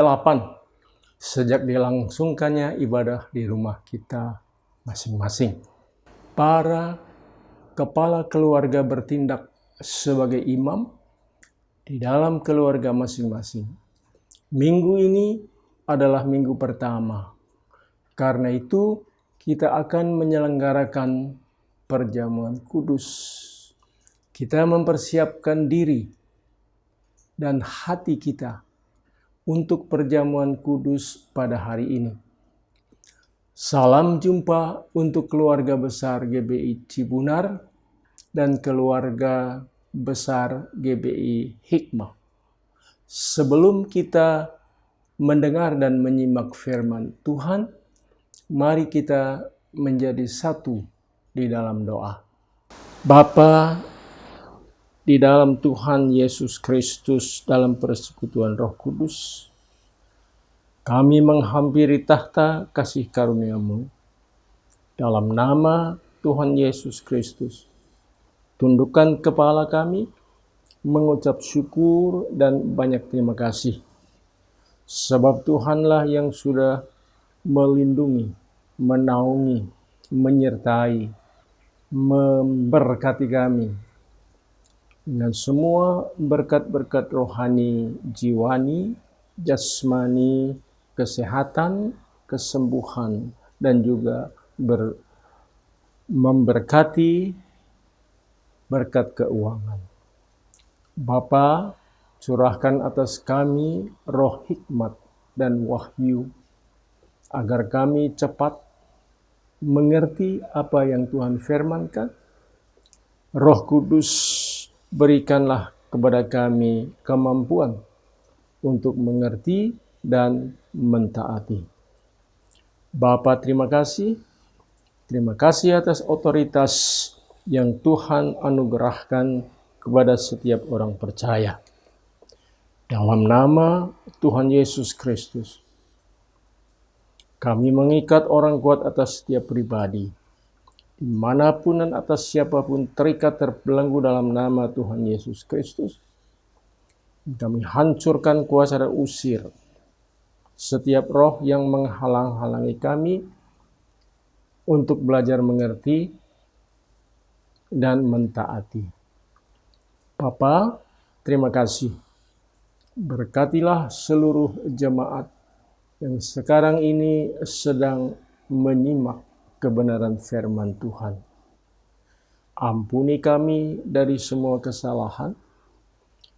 8 sejak dilangsungkannya ibadah di rumah kita masing-masing. Para kepala keluarga bertindak sebagai imam di dalam keluarga masing-masing. Minggu ini adalah minggu pertama. Karena itu kita akan menyelenggarakan perjamuan kudus. Kita mempersiapkan diri dan hati kita untuk perjamuan kudus pada hari ini. Salam jumpa untuk keluarga besar GBI Cibunar dan keluarga besar GBI Hikmah. Sebelum kita mendengar dan menyimak firman Tuhan, mari kita menjadi satu di dalam doa. Bapa di dalam Tuhan Yesus Kristus, dalam persekutuan Roh Kudus, kami menghampiri tahta kasih karunia-Mu. Dalam nama Tuhan Yesus Kristus, tundukkan kepala kami, mengucap syukur dan banyak terima kasih. Sebab Tuhanlah yang sudah melindungi, menaungi, menyertai, memberkati kami dengan semua berkat-berkat rohani, jiwani, jasmani, kesehatan, kesembuhan, dan juga memberkati berkat keuangan. Bapa, curahkan atas kami roh hikmat dan wahyu, agar kami cepat mengerti apa yang Tuhan firmankan. Roh Kudus, berikanlah kepada kami kemampuan untuk mengerti dan mentaati. Bapa, terima kasih. Terima kasih atas otoritas yang Tuhan anugerahkan kepada setiap orang percaya. Dalam nama Tuhan Yesus Kristus, kami mengikat orang kuat atas setiap pribadi, dimanapun dan atas siapapun terikat terbelenggu dalam nama Tuhan Yesus Kristus. Kami hancurkan kuasa dan usir setiap roh yang menghalang-halangi kami untuk belajar mengerti dan mentaati. Bapa, terima kasih. Berkatilah seluruh jemaat yang sekarang ini sedang menyimak kebenaran firman Tuhan. Ampuni kami dari semua kesalahan,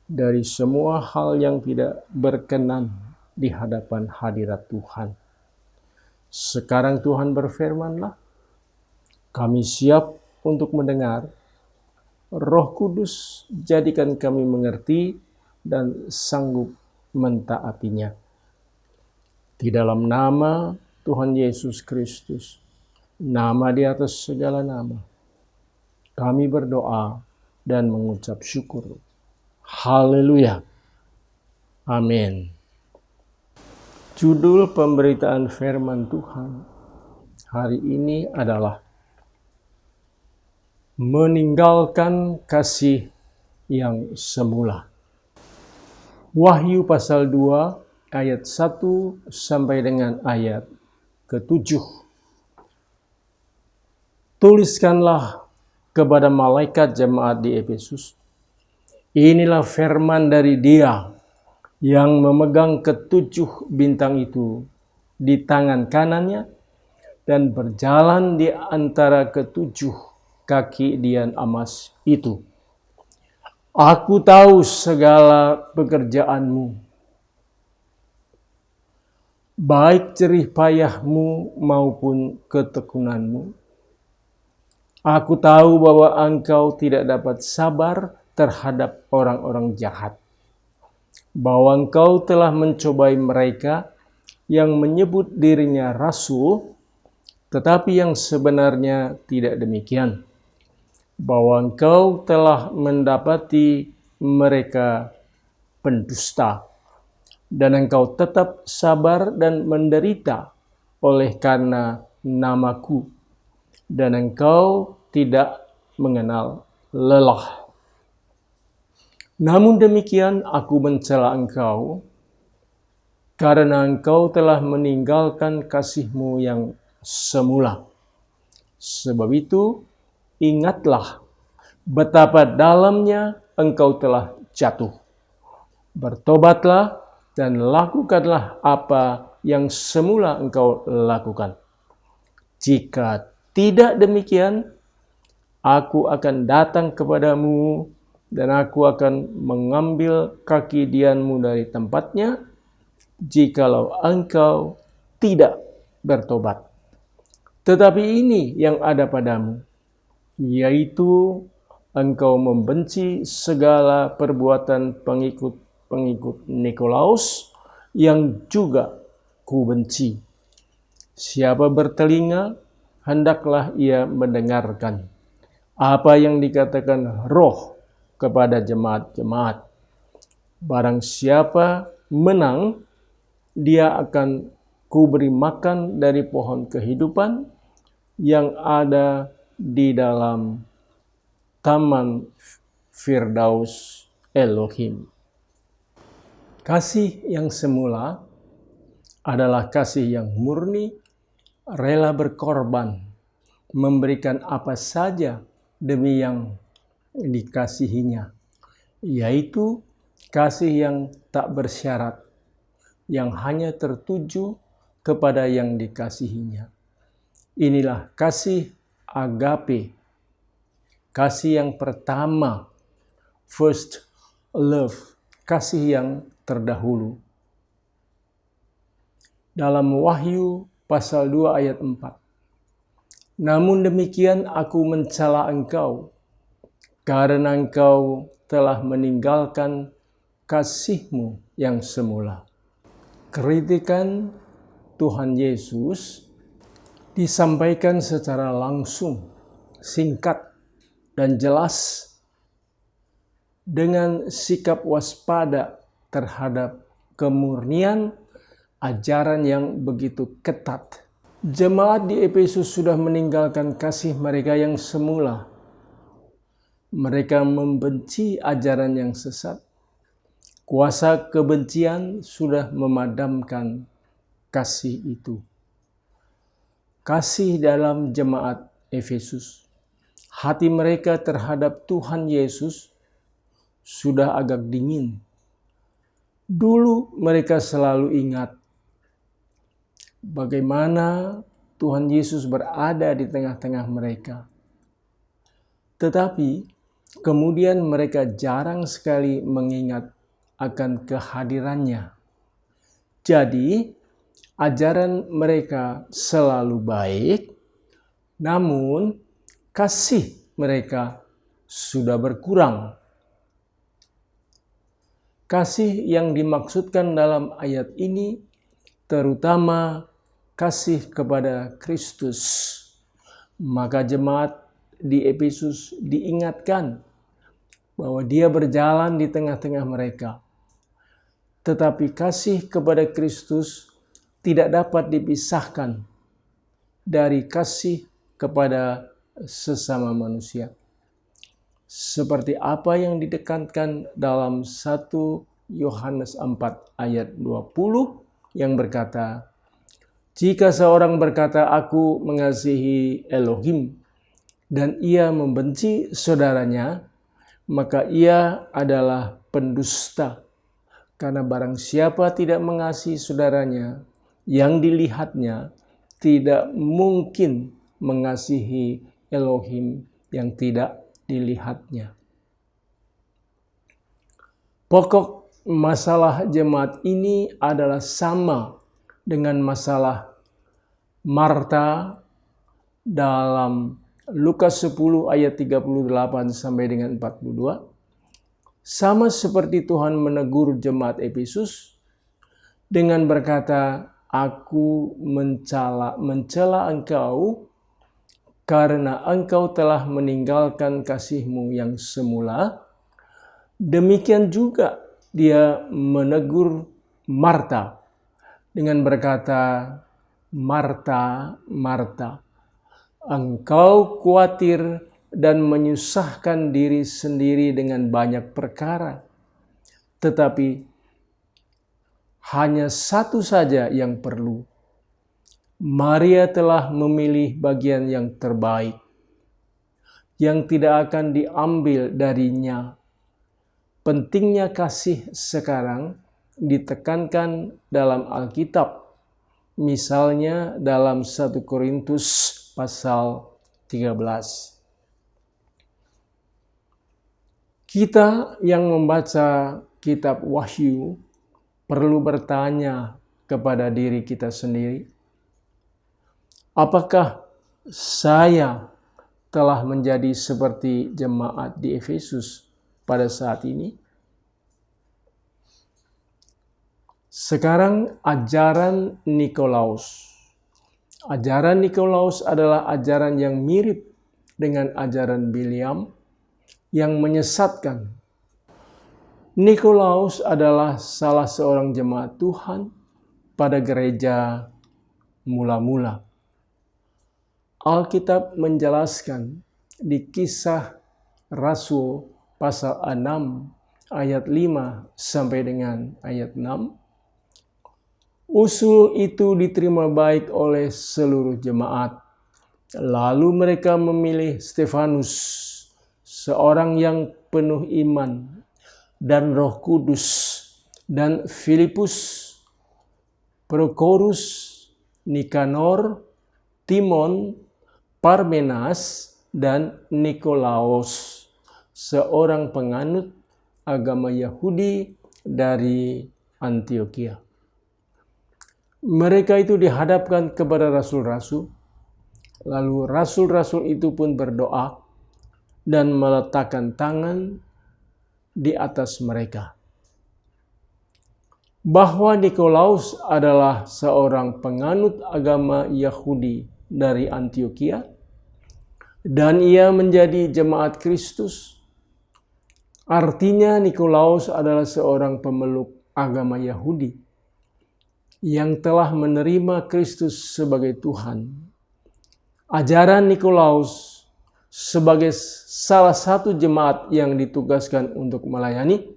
dari semua hal yang tidak berkenan di hadapan hadirat Tuhan. Sekarang Tuhan berfirman-Lah, kami siap untuk mendengar. Roh Kudus, jadikan kami mengerti dan sanggup mentaatinya. Di dalam nama Tuhan Yesus Kristus, nama di atas segala nama, kami berdoa dan mengucap syukur. Haleluya. Amin. Judul pemberitaan firman Tuhan hari ini adalah meninggalkan kasih yang semula. Wahyu pasal 2 ayat 1 sampai dengan ayat ke-7. Tuliskanlah kepada malaikat jemaat di Efesus, inilah firman dari Dia yang memegang ke-7 bintang itu di tangan kanannya dan berjalan di antara ke-7 kaki dian emas itu. Aku tahu segala pekerjaanmu, baik jerih payahmu maupun ketekunanmu. Aku tahu bahwa engkau tidak dapat sabar terhadap orang-orang jahat, bahwa engkau telah mencobai mereka yang menyebut dirinya rasul, tetapi yang sebenarnya tidak demikian, bahwa engkau telah mendapati mereka pendusta, dan engkau tetap sabar dan menderita oleh karena namaku, dan engkau tidak mengenal lelah. Namun demikian aku mencela engkau karena engkau telah meninggalkan kasih-Mu yang semula. Sebab itu, ingatlah betapa dalamnya engkau telah jatuh. Bertobatlah dan lakukanlah apa yang semula engkau lakukan. Jika tidak demikian, aku akan datang kepadamu dan aku akan mengambil kaki dianmu dari tempatnya, jikalau engkau tidak bertobat. Tetapi ini yang ada padamu, yaitu engkau membenci segala perbuatan pengikut Nikolaus yang juga kubenci. Siapa bertelinga, hendaklah ia mendengarkan apa yang dikatakan Roh kepada jemaat-jemaat. Barang siapa menang, dia akan kuberi makan dari pohon kehidupan yang ada di dalam Taman Firdaus Elohim. Kasih yang semula adalah kasih yang murni, rela berkorban, memberikan apa saja demi yang dikasihinya, yaitu kasih yang tak bersyarat, yang hanya tertuju kepada yang dikasihinya. Inilah kasih agape, kasih yang pertama, first love, kasih yang terdahulu. Dalam Wahyu pasal 2 ayat 4. Namun demikian aku mencela engkau, karena engkau telah meninggalkan kasih-Mu yang semula. Kritikan Tuhan Yesus disampaikan secara langsung, singkat, dan jelas dengan sikap waspada terhadap kemurnian ajaran yang begitu ketat. Jemaat di Efesus sudah meninggalkan kasih mereka yang semula. Mereka membenci ajaran yang sesat. Kuasa kebencian sudah memadamkan kasih itu. Kasih dalam jemaat Efesus, hati mereka terhadap Tuhan Yesus sudah agak dingin. Dulu mereka selalu ingat bagaimana Tuhan Yesus berada di tengah-tengah mereka. Tetapi kemudian mereka jarang sekali mengingat akan kehadirannya. Jadi, ajaran mereka selalu baik, namun kasih mereka sudah berkurang. Kasih yang dimaksudkan dalam ayat ini terutama kasih kepada Kristus. Maka jemaat di Efesus diingatkan bahwa dia berjalan di tengah-tengah mereka. Tetapi kasih kepada Kristus tidak dapat dipisahkan dari kasih kepada sesama manusia. Seperti apa yang ditekankan dalam 1 Yohanes 4 ayat 20 yang berkata, jika seorang berkata aku mengasihi Elohim dan ia membenci saudaranya, maka ia adalah pendusta. Karena barang siapa tidak mengasihi saudaranya yang dilihatnya, tidak mungkin mengasihi Elohim yang tidak dilihatnya. Pokok masalah jemaat ini adalah sama dengan masalah Marta dalam Lukas 10 ayat 38 sampai dengan 42. Sama seperti Tuhan menegur jemaat Efesus dengan berkata, aku mencela engkau karena engkau telah meninggalkan kasih-Mu yang semula. Demikian juga dia menegur Marta dengan berkata, Marta, Marta, engkau khawatir dan menyusahkan diri sendiri dengan banyak perkara. Tetapi hanya satu saja yang perlu. Maria telah memilih bagian yang terbaik, yang tidak akan diambil darinya. Pentingnya kasih sekarang ditekankan dalam Alkitab, misalnya dalam 1 Korintus pasal 13. Kita yang membaca kitab Wahyu perlu bertanya kepada diri kita sendiri, apakah saya telah menjadi seperti jemaat di Efesus pada saat ini? Sekarang ajaran Nikolaus. Ajaran Nikolaus adalah ajaran yang mirip dengan ajaran Biliam yang menyesatkan. Nikolaus adalah salah seorang jemaat Tuhan pada gereja mula-mula. Alkitab menjelaskan di Kisah Rasul pasal 6 ayat 5 sampai dengan ayat 6. Usul itu diterima baik oleh seluruh jemaat. Lalu mereka memilih Stefanus, seorang yang penuh iman dan Roh Kudus, dan Filipus, Prokorus, Nikanor, Timon, Parmenas, dan Nikolaus, seorang penganut agama Yahudi dari Antioquia. Mereka itu dihadapkan kepada rasul-rasul, lalu rasul-rasul itu pun berdoa dan meletakkan tangan di atas mereka. Bahwa Nikolaus adalah seorang penganut agama Yahudi dari Antioquia dan ia menjadi jemaat Kristus. Artinya Nikolaus adalah seorang pemeluk agama Yahudi yang telah menerima Kristus sebagai Tuhan. Ajaran Nikolaus sebagai salah satu jemaat yang ditugaskan untuk melayani,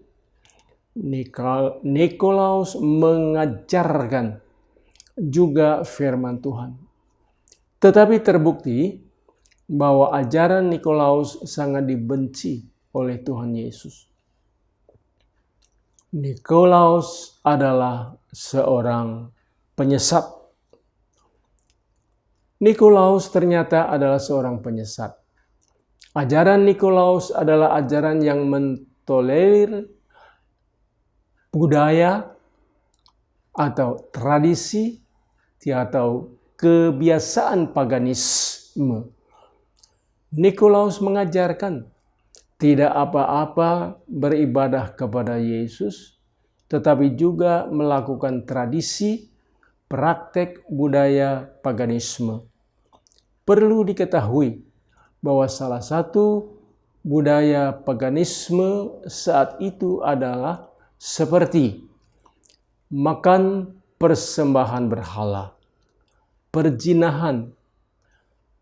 Nikolaus mengajarkan juga firman Tuhan. Tetapi terbukti bahwa ajaran Nikolaus sangat dibenci oleh Tuhan Yesus. Nikolaus adalah seorang penyesat. Nikolaus ternyata adalah seorang penyesat. Ajaran Nikolaus adalah ajaran yang mentolerir budaya atau tradisi atau kebiasaan paganisme. Nikolaus mengajarkan tidak apa-apa beribadah kepada Yesus, tetapi juga melakukan tradisi, praktek budaya paganisme. Perlu diketahui bahwa salah satu budaya paganisme saat itu adalah seperti makan persembahan berhala, perzinahan,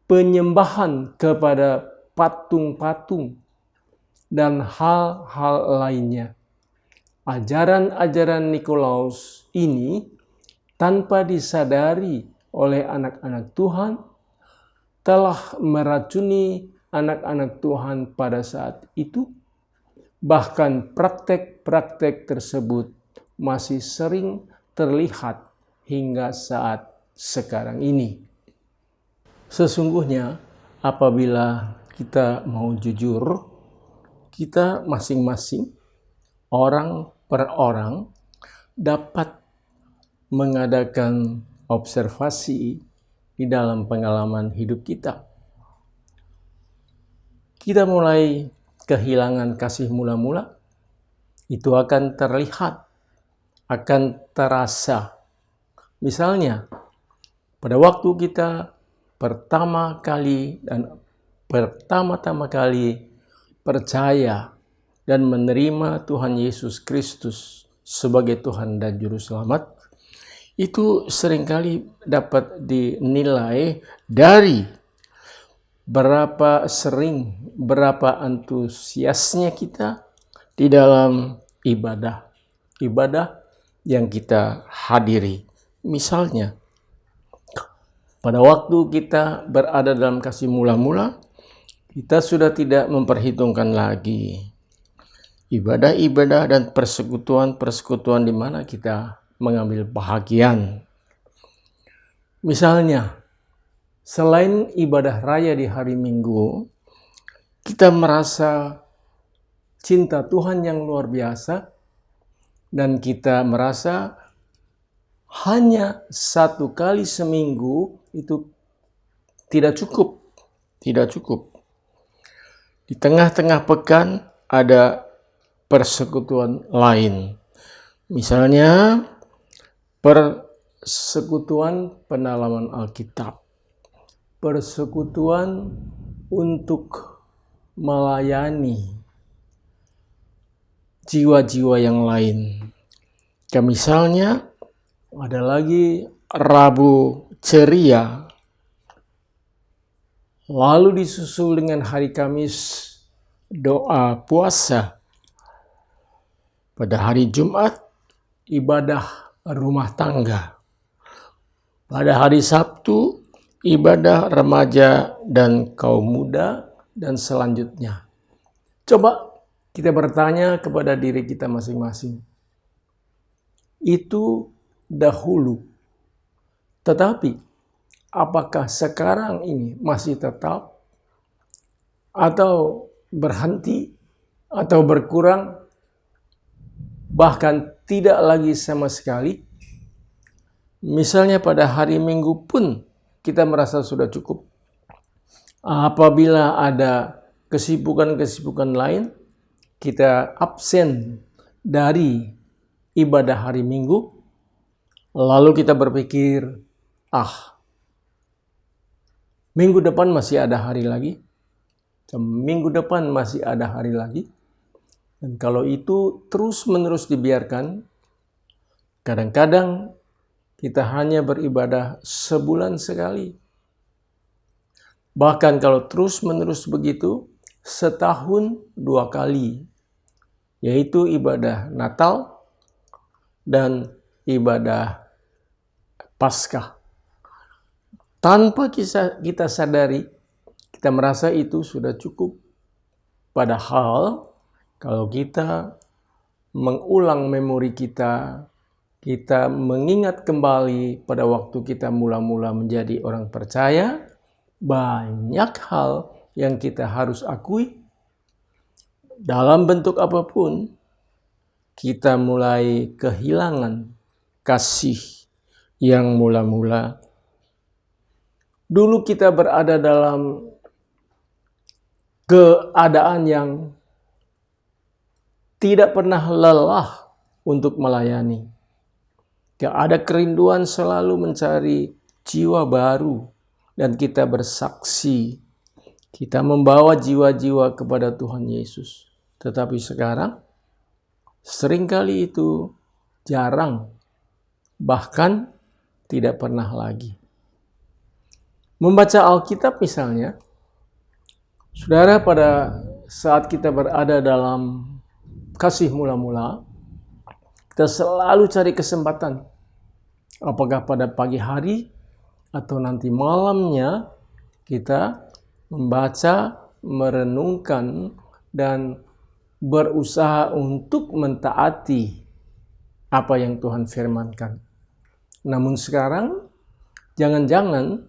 penyembahan kepada patung-patung, dan hal-hal lainnya. Ajaran-ajaran Nikolaus ini tanpa disadari oleh anak-anak Tuhan telah meracuni anak-anak Tuhan pada saat itu. Bahkan praktek-praktek tersebut masih sering terlihat hingga saat sekarang ini. Sesungguhnya apabila kita mau jujur, kita masing-masing, orang per orang, dapat mengadakan observasi di dalam pengalaman hidup kita. Kita mulai kehilangan kasih mula-mula, itu akan terlihat, akan terasa. Misalnya, pada waktu kita pertama kali percaya dan menerima Tuhan Yesus Kristus sebagai Tuhan dan Juru Selamat, itu seringkali dapat dinilai dari berapa sering, berapa antusiasnya kita di dalam ibadah. Ibadah yang kita hadiri. Misalnya, pada waktu kita berada dalam kasih mula-mula, kita sudah tidak memperhitungkan lagi ibadah-ibadah dan persekutuan-persekutuan di mana kita mengambil bahagian. Misalnya, selain ibadah raya di hari Minggu, kita merasa cinta Tuhan yang luar biasa dan kita merasa hanya 1 kali seminggu itu tidak cukup. Di tengah-tengah pekan ada persekutuan lain. Misalnya persekutuan pendalaman Alkitab, persekutuan untuk melayani jiwa-jiwa yang lain. Misalnya ada lagi Rabu Ceria, lalu disusul dengan hari Kamis doa puasa. Pada hari Jumat ibadah rumah tangga. Pada hari Sabtu ibadah remaja dan kaum muda dan selanjutnya. Coba kita bertanya kepada diri kita masing-masing. Itu dahulu. Tetapi apakah sekarang ini masih tetap atau berhenti atau berkurang, bahkan tidak lagi sama sekali? Misalnya pada hari Minggu pun kita merasa sudah cukup. Apabila ada kesibukan-kesibukan lain, kita absen dari ibadah hari Minggu, lalu kita berpikir, minggu depan masih ada hari lagi, minggu depan masih ada hari lagi. Dan kalau itu terus-menerus dibiarkan, kadang-kadang kita hanya beribadah sebulan sekali. Bahkan kalau terus-menerus begitu, setahun 2 kali, yaitu ibadah Natal dan ibadah Paskah. Tanpa kita sadari, kita merasa itu sudah cukup. Padahal kalau kita mengulang memori kita mengingat kembali pada waktu kita mula-mula menjadi orang percaya, banyak hal yang kita harus akui. Dalam bentuk apapun, kita mulai kehilangan kasih yang mula-mula. Dulu kita berada dalam keadaan yang tidak pernah lelah untuk melayani. Ada kerinduan selalu mencari jiwa baru dan kita bersaksi. Kita membawa jiwa-jiwa kepada Tuhan Yesus. Tetapi sekarang seringkali itu jarang, bahkan tidak pernah lagi. Membaca Alkitab misalnya, saudara, pada saat kita berada dalam kasih mula-mula, kita selalu cari kesempatan. Apakah pada pagi hari atau nanti malamnya kita membaca, merenungkan, dan berusaha untuk mentaati apa yang Tuhan firmankan. Namun sekarang, jangan-jangan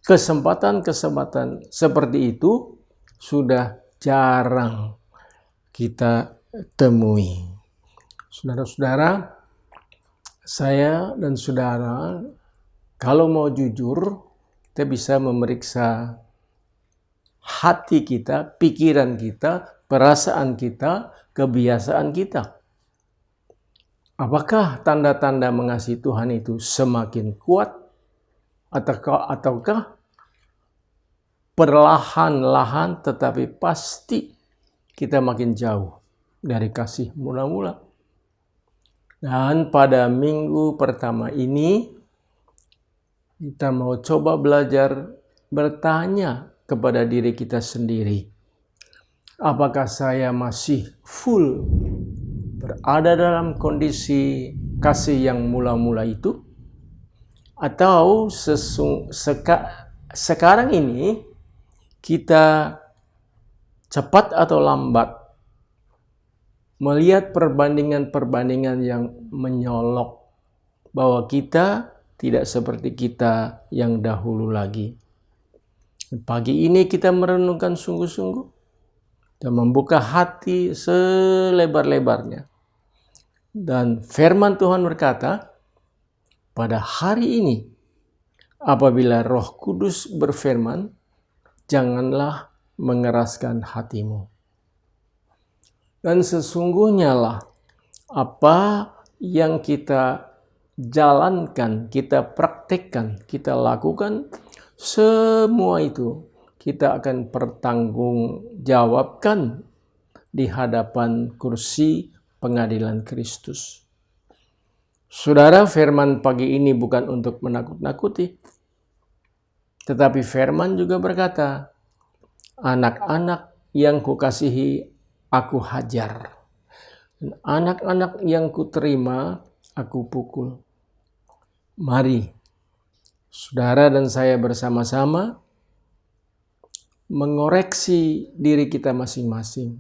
kesempatan-kesempatan seperti itu sudah jarang kita temui. Saudara-saudara, saya dan saudara, kalau mau jujur, kita bisa memeriksa hati kita, pikiran kita, perasaan kita, kebiasaan kita. Apakah tanda-tanda mengasihi Tuhan itu semakin kuat? Ataukah perlahan-lahan tetapi pasti kita makin jauh dari kasih mula-mula? Dan pada minggu pertama ini, kita mau coba belajar bertanya kepada diri kita sendiri. Apakah saya masih full berada dalam kondisi kasih yang mula-mula itu, atau sekarang ini kita cepat atau lambat melihat perbandingan-perbandingan yang menyolok bahwa kita tidak seperti kita yang dahulu lagi. Pagi ini kita merenungkan sungguh-sungguh dan membuka hati selebar-lebarnya. Dan firman Tuhan berkata, pada hari ini apabila Roh Kudus berfirman, janganlah mengeraskan hatimu. Dan sesungguhnya lah apa yang kita jalankan, kita praktekkan, kita lakukan, semua itu kita akan pertanggungjawabkan di hadapan kursi pengadilan Kristus. Saudara, firman pagi ini bukan untuk menakut-nakuti, tetapi firman juga berkata, anak-anak yang kukasihi aku hajar, dan anak-anak yang kuterima aku pukul. Mari, saudara dan saya bersama-sama mengoreksi diri kita masing-masing.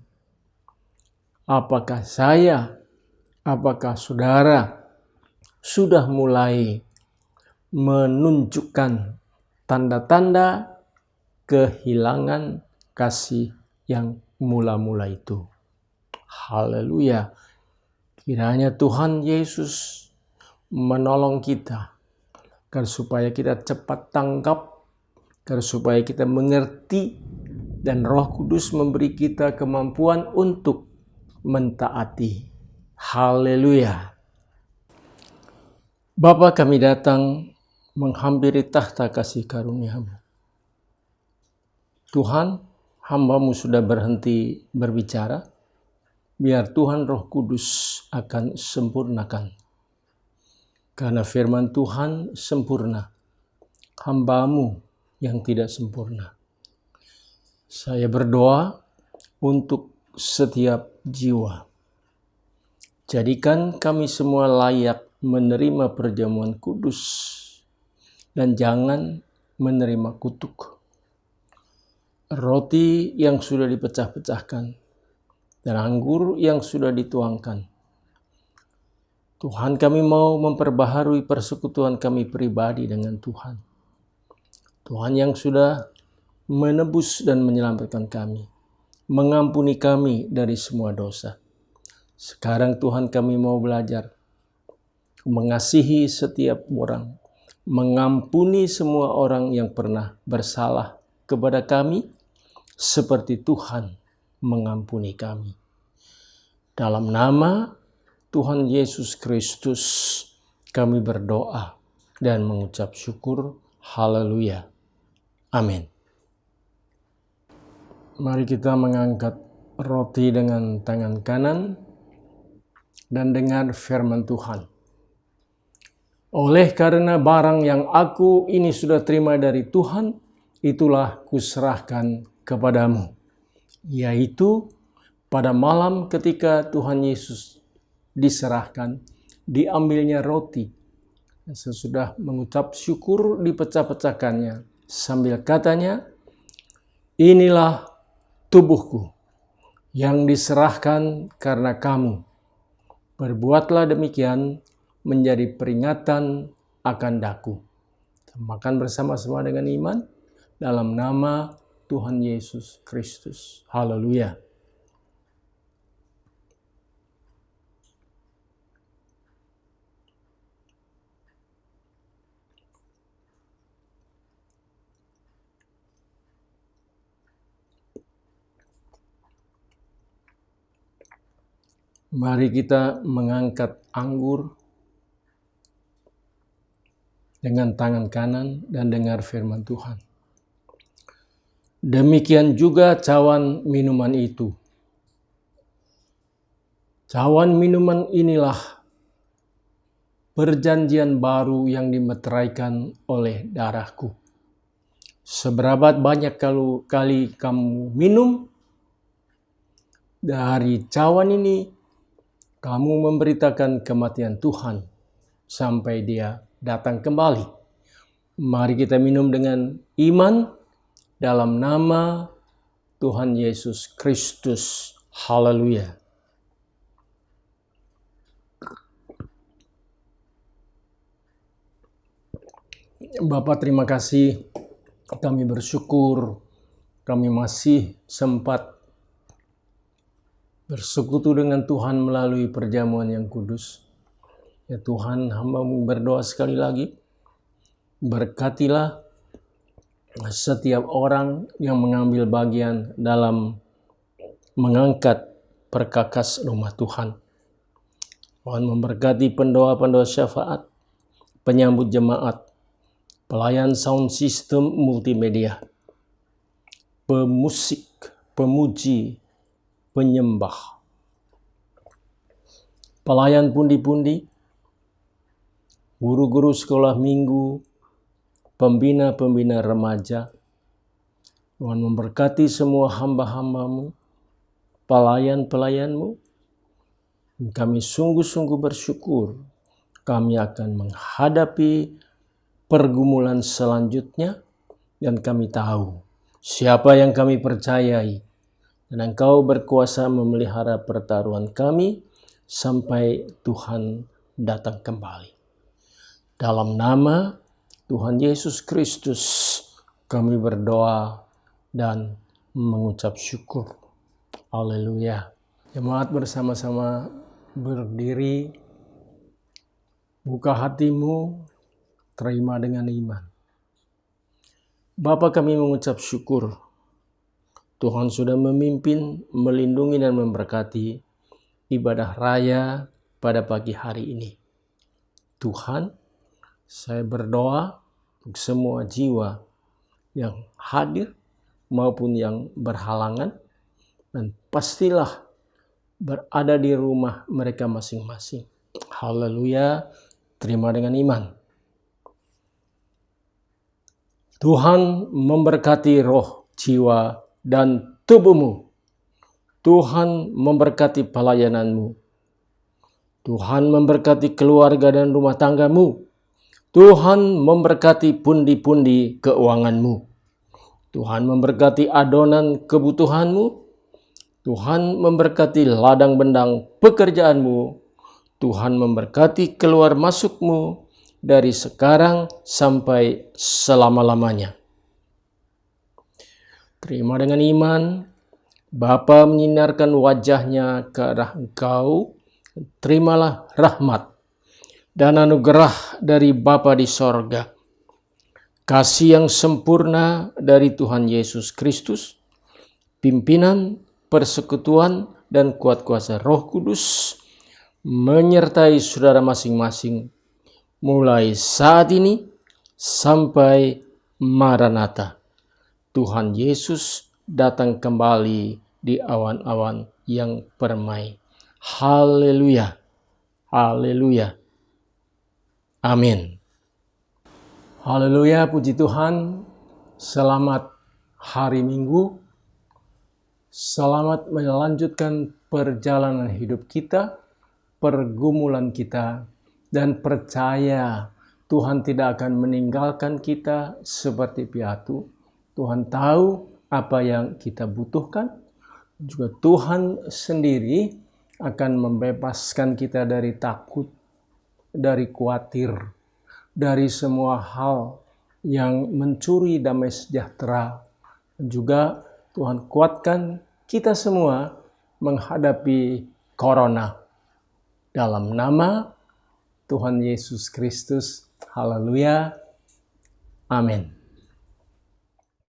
Apakah saya, apakah saudara sudah mulai menunjukkan tanda-tanda kehilangan kasih yang mula-mula itu? Haleluya. Kiranya Tuhan Yesus menolong kita agar supaya kita cepat tanggap, agar supaya kita mengerti, dan Roh Kudus memberi kita kemampuan untuk mentaati. Haleluya. Bapa, kami datang menghampiri tahta kasih karunia-Mu. Tuhan, hamba-Mu sudah berhenti berbicara. Biar Tuhan Roh Kudus akan sempurnakan. Karena firman Tuhan sempurna, hamba-Mu yang tidak sempurna. Saya berdoa untuk setiap jiwa. Jadikan kami semua layak menerima perjamuan kudus dan jangan menerima kutuk. Roti yang sudah dipecah-pecahkan dan anggur yang sudah dituangkan. Tuhan, kami mau memperbaharui persekutuan kami pribadi dengan Tuhan. Tuhan yang sudah menebus dan menyelamatkan kami, mengampuni kami dari semua dosa. Sekarang Tuhan, kami mau belajar mengasihi setiap orang, mengampuni semua orang yang pernah bersalah kepada kami, seperti Tuhan mengampuni kami. Dalam nama Tuhan Yesus Kristus kami berdoa dan mengucap syukur. Haleluya. Amin. Mari kita mengangkat roti dengan tangan kanan dan dengar firman Tuhan. Oleh karena barang yang aku ini sudah terima dari Tuhan, itulah kuserahkan kepadamu. Yaitu pada malam ketika Tuhan Yesus diserahkan, diambilnya roti. Sesudah mengucap syukur, dipecah-pecahkannya sambil katanya, inilah tubuhku yang diserahkan karena kamu. Berbuatlah demikian menjadi peringatan akan daku. Makan bersama-sama dengan iman dalam nama Tuhan Yesus Kristus. Haleluya. Mari kita mengangkat anggur dengan tangan kanan dan dengar firman Tuhan. Demikian juga cawan minuman itu. Cawan minuman inilah perjanjian baru yang dimeteraikan oleh darahku. Seberapa banyak kali kamu minum dari cawan ini, kamu memberitakan kematian Tuhan sampai Dia datang kembali. Mari kita minum dengan iman dalam nama Tuhan Yesus Kristus. Haleluya. Bapa, terima kasih. Kami bersyukur kami masih sempat bersekutu dengan Tuhan melalui perjamuan yang kudus. Ya Tuhan, hamba-Mu berdoa sekali lagi, berkatilah setiap orang yang mengambil bagian dalam mengangkat perkakas rumah Tuhan. Tuhan memberkati pendoa-pendoa syafaat, penyambut jemaat, pelayan sound system multimedia, pemusik, pemuji, penyembah, pelayan pundi-pundi, guru-guru sekolah minggu, pembina-pembina remaja. Tuhan memberkati semua hamba-hamba-Mu, pelayan-pelayan-Mu. Kami sungguh-sungguh bersyukur kami akan menghadapi pergumulan selanjutnya, dan kami tahu siapa yang kami percayai, dan Engkau berkuasa memelihara pertaruhan kami sampai Tuhan datang kembali. Dalam nama Tuhan Yesus Kristus kami berdoa dan mengucap syukur. Haleluya. Jemaat bersama-sama berdiri, buka hatimu, terima dengan iman. Bapa, kami mengucap syukur. Tuhan sudah memimpin, melindungi, dan memberkati ibadah raya pada pagi hari ini. Tuhan, saya berdoa untuk semua jiwa yang hadir maupun yang berhalangan, dan pastilah berada di rumah mereka masing-masing. Haleluya, terima dengan iman. Tuhan memberkati roh, jiwa, dan tubuhmu. Tuhan memberkati pelayananmu. Tuhan memberkati keluarga dan rumah tanggamu. Tuhan memberkati pundi-pundi keuanganmu. Tuhan memberkati adonan kebutuhanmu. Tuhan memberkati ladang bendang pekerjaanmu. Tuhan memberkati keluar masukmu dari sekarang sampai selama-lamanya. Terima dengan iman, Bapa menyinarkan wajahnya ke arah engkau. Terimalah rahmat dan anugerah dari Bapa di sorga, kasih yang sempurna dari Tuhan Yesus Kristus, pimpinan, persekutuan, dan kuat kuasa Roh Kudus menyertai saudara masing-masing mulai saat ini sampai Maranatha. Tuhan Yesus datang kembali di awan-awan yang permai. Haleluya. Haleluya. Amin. Haleluya, puji Tuhan. Selamat hari Minggu. Selamat melanjutkan perjalanan hidup kita, pergumulan kita, dan percaya Tuhan tidak akan meninggalkan kita seperti piatu. Tuhan tahu apa yang kita butuhkan. Juga Tuhan sendiri akan membebaskan kita dari takut, dari khawatir, dari semua hal yang mencuri damai sejahtera. Juga Tuhan kuatkan kita semua menghadapi corona. Dalam nama Tuhan Yesus Kristus. Haleluya. Amin.